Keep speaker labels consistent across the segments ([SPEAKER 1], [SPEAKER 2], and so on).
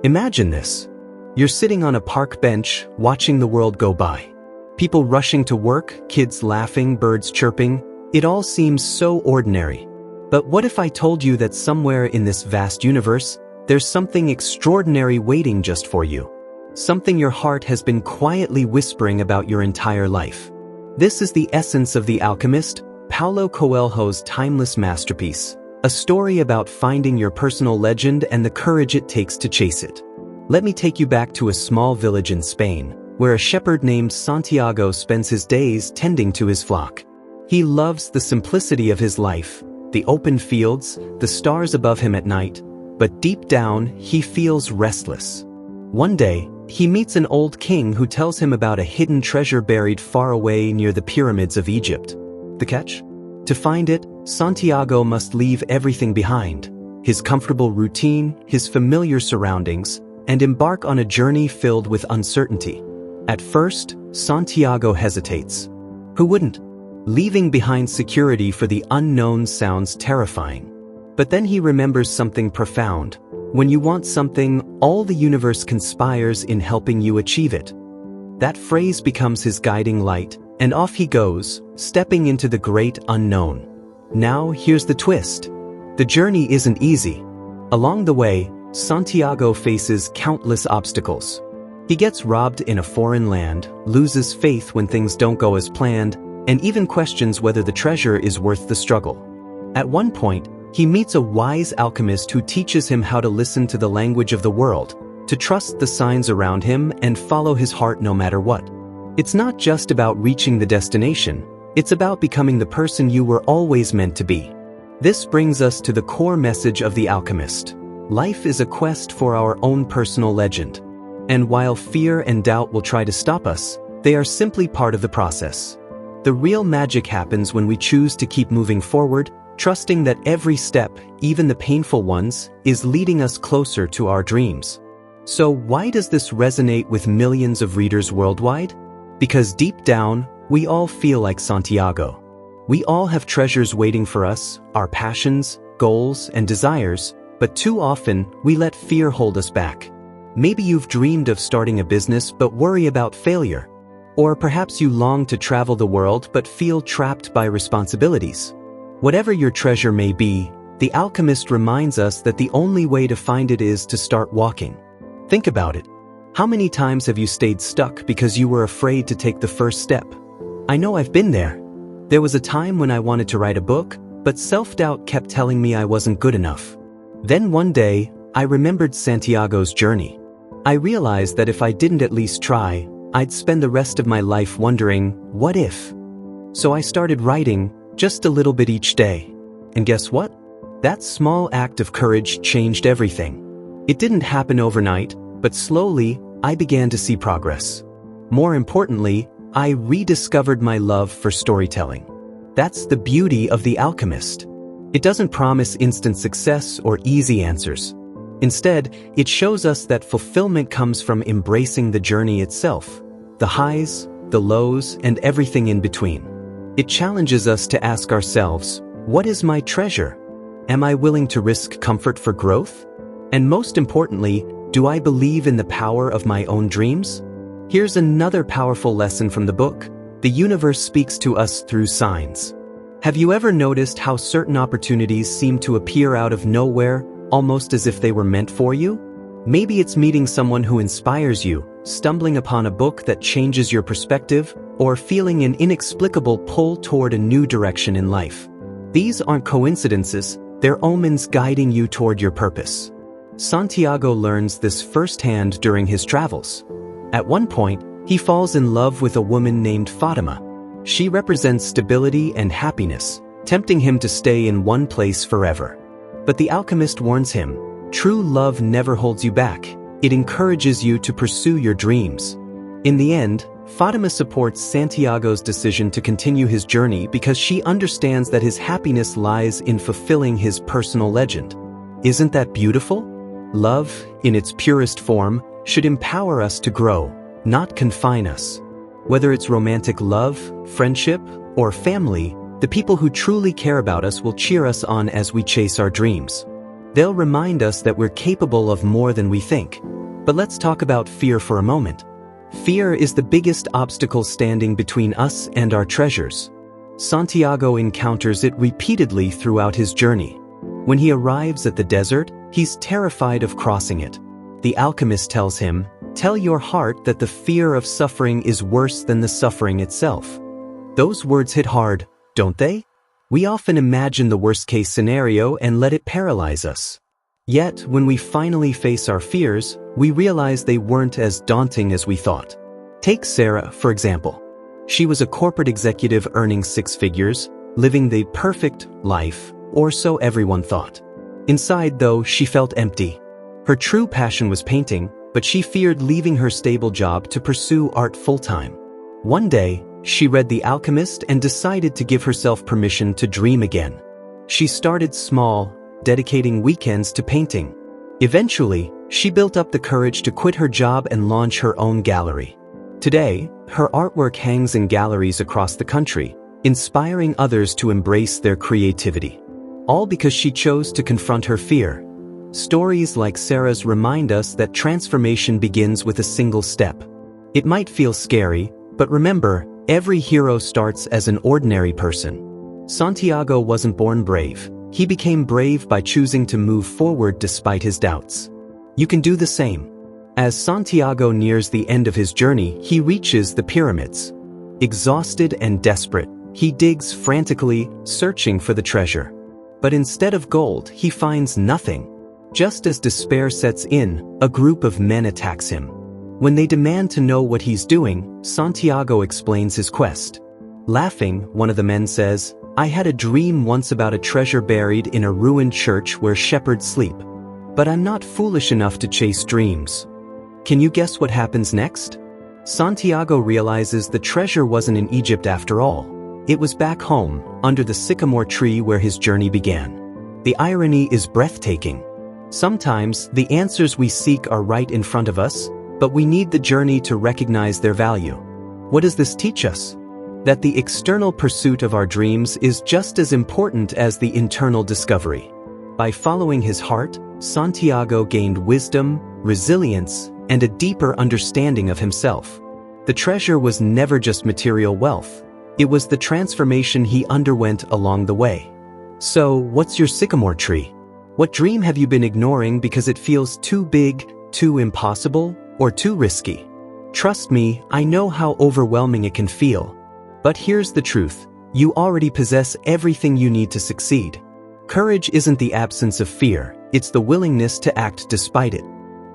[SPEAKER 1] Imagine this. You're sitting on a park bench, watching the world go by. People rushing to work, kids laughing, birds chirping. It all seems so ordinary. But what if I told you that somewhere in this vast universe, there's something extraordinary waiting just for you? Something your heart has been quietly whispering about your entire life. This is the essence of The Alchemist, Paulo Coelho's timeless masterpiece. A story about finding your personal legend and the courage it takes to chase it. Let me take you back to a small village in Spain, where a shepherd named Santiago spends his days tending to his flock. He loves the simplicity of his life, the open fields, the stars above him at night, but deep down, he feels restless. One day, he meets an old king who tells him about a hidden treasure buried far away near the pyramids of Egypt. The catch? To find it, Santiago must leave everything behind, his comfortable routine, his familiar surroundings, and embark on a journey filled with uncertainty. At first, Santiago hesitates. Who wouldn't? Leaving behind security for the unknown sounds terrifying. But then he remembers something profound. When you want something, all the universe conspires in helping you achieve it. That phrase becomes his guiding light, and off he goes, stepping into the great unknown. Now, here's the twist. The journey isn't easy. Along the way, Santiago faces countless obstacles. He gets robbed in a foreign land, loses faith when things don't go as planned, and even questions whether the treasure is worth the struggle. At one point, he meets a wise alchemist who teaches him how to listen to the language of the world, to trust the signs around him and follow his heart no matter what. It's not just about reaching the destination, it's about becoming the person you were always meant to be. This brings us to the core message of The Alchemist. Life is a quest for our own personal legend. And while fear and doubt will try to stop us, they are simply part of the process. The real magic happens when we choose to keep moving forward, trusting that every step, even the painful ones, is leading us closer to our dreams. So why does this resonate with millions of readers worldwide? Because deep down, we all feel like Santiago. We all have treasures waiting for us, our passions, goals, and desires, but too often, we let fear hold us back. Maybe you've dreamed of starting a business but worry about failure. Or perhaps you long to travel the world but feel trapped by responsibilities. Whatever your treasure may be, The Alchemist reminds us that the only way to find it is to start walking. Think about it. How many times have you stayed stuck because you were afraid to take the first step? I know I've been there. There was a time when I wanted to write a book, but self-doubt kept telling me I wasn't good enough. Then one day, I remembered Santiago's journey. I realized that if I didn't at least try, I'd spend the rest of my life wondering, what if? So I started writing, just a little bit each day. And guess what? That small act of courage changed everything. It didn't happen overnight, but slowly, I began to see progress. More importantly, I rediscovered my love for storytelling. That's the beauty of The Alchemist. It doesn't promise instant success or easy answers. Instead, it shows us that fulfillment comes from embracing the journey itself, the highs, the lows, and everything in between. It challenges us to ask ourselves, what is my treasure? Am I willing to risk comfort for growth? And most importantly, do I believe in the power of my own dreams? Here's another powerful lesson from the book. The universe speaks to us through signs. Have you ever noticed how certain opportunities seem to appear out of nowhere, almost as if they were meant for you? Maybe it's meeting someone who inspires you, stumbling upon a book that changes your perspective, or feeling an inexplicable pull toward a new direction in life. These aren't coincidences, they're omens guiding you toward your purpose. Santiago learns this firsthand during his travels. At one point, he falls in love with a woman named Fatima. She represents stability and happiness, tempting him to stay in one place forever. But the alchemist warns him, true love never holds you back. It encourages you to pursue your dreams. In the end, Fatima supports Santiago's decision to continue his journey because she understands that his happiness lies in fulfilling his personal legend. Isn't that beautiful? Love, in its purest form, should empower us to grow, not confine us. Whether it's romantic love, friendship, or family, the people who truly care about us will cheer us on as we chase our dreams. They'll remind us that we're capable of more than we think, But let's talk about fear for a moment. Fear is the biggest obstacle standing between us and our treasures. Santiago encounters it repeatedly throughout his journey. When he arrives at the desert, he's terrified of crossing it. The alchemist tells him, "Tell your heart that the fear of suffering is worse than the suffering itself." Those words hit hard, don't they? We often imagine the worst-case scenario and let it paralyze us. Yet, when we finally face our fears, we realize they weren't as daunting as we thought. Take Sarah, for example. She was a corporate executive earning 6 figures, living the perfect life, or so everyone thought. Inside, though, she felt empty. Her true passion was painting, but she feared leaving her stable job to pursue art full-time. One day, she read The Alchemist and decided to give herself permission to dream again. She started small, dedicating weekends to painting. Eventually, she built up the courage to quit her job and launch her own gallery. Today, her artwork hangs in galleries across the country, inspiring others to embrace their creativity. All because she chose to confront her fear. Stories like Sarah's remind us that transformation begins with a single step. It might feel scary, but remember, every hero starts as an ordinary person. Santiago wasn't born brave. He became brave by choosing to move forward despite his doubts. You can do the same. As Santiago nears the end of his journey, he reaches the pyramids. Exhausted and desperate, he digs frantically, searching for the treasure. But instead of gold, he finds nothing. Just as despair sets in, a group of men attacks him. When they demand to know what he's doing, Santiago explains his quest. Laughing, one of the men says, "I had a dream once about a treasure buried in a ruined church where shepherds sleep. But I'm not foolish enough to chase dreams." Can you guess what happens next? Santiago realizes the treasure wasn't in Egypt after all. It was back home, under the sycamore tree where his journey began. The irony is breathtaking. Sometimes, the answers we seek are right in front of us, but we need the journey to recognize their value. What does this teach us? That the external pursuit of our dreams is just as important as the internal discovery. By following his heart, Santiago gained wisdom, resilience, and a deeper understanding of himself. The treasure was never just material wealth. It was the transformation he underwent along the way. So, what's your sycamore tree? What dream have you been ignoring because it feels too big, too impossible, or too risky? Trust me, I know how overwhelming it can feel. But here's the truth. You already possess everything you need to succeed. Courage isn't the absence of fear, it's the willingness to act despite it.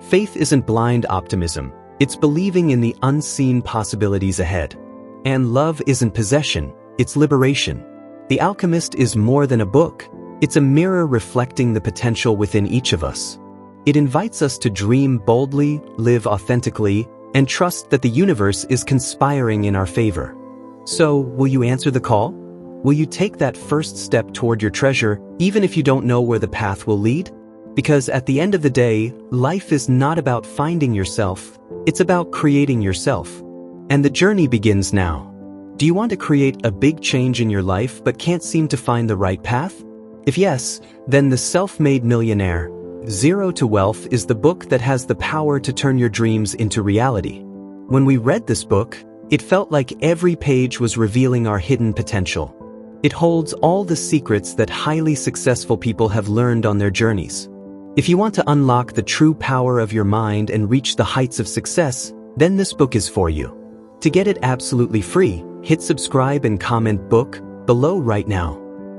[SPEAKER 1] Faith isn't blind optimism, it's believing in the unseen possibilities ahead. And love isn't possession, it's liberation. The Alchemist is more than a book, it's a mirror reflecting the potential within each of us. It invites us to dream boldly, live authentically, and trust that the universe is conspiring in our favor. So, will you answer the call? Will you take that first step toward your treasure, even if you don't know where the path will lead? Because at the end of the day, life is not about finding yourself, it's about creating yourself. And the journey begins now. Do you want to create a big change in your life but can't seem to find the right path? If yes, then The Self-Made Millionaire, Zero to Wealth is the book that has the power to turn your dreams into reality. When we read this book, it felt like every page was revealing our hidden potential. It holds all the secrets that highly successful people have learned on their journeys. If you want to unlock the true power of your mind and reach the heights of success, then this book is for you. To get it absolutely free, hit subscribe and comment book below right now.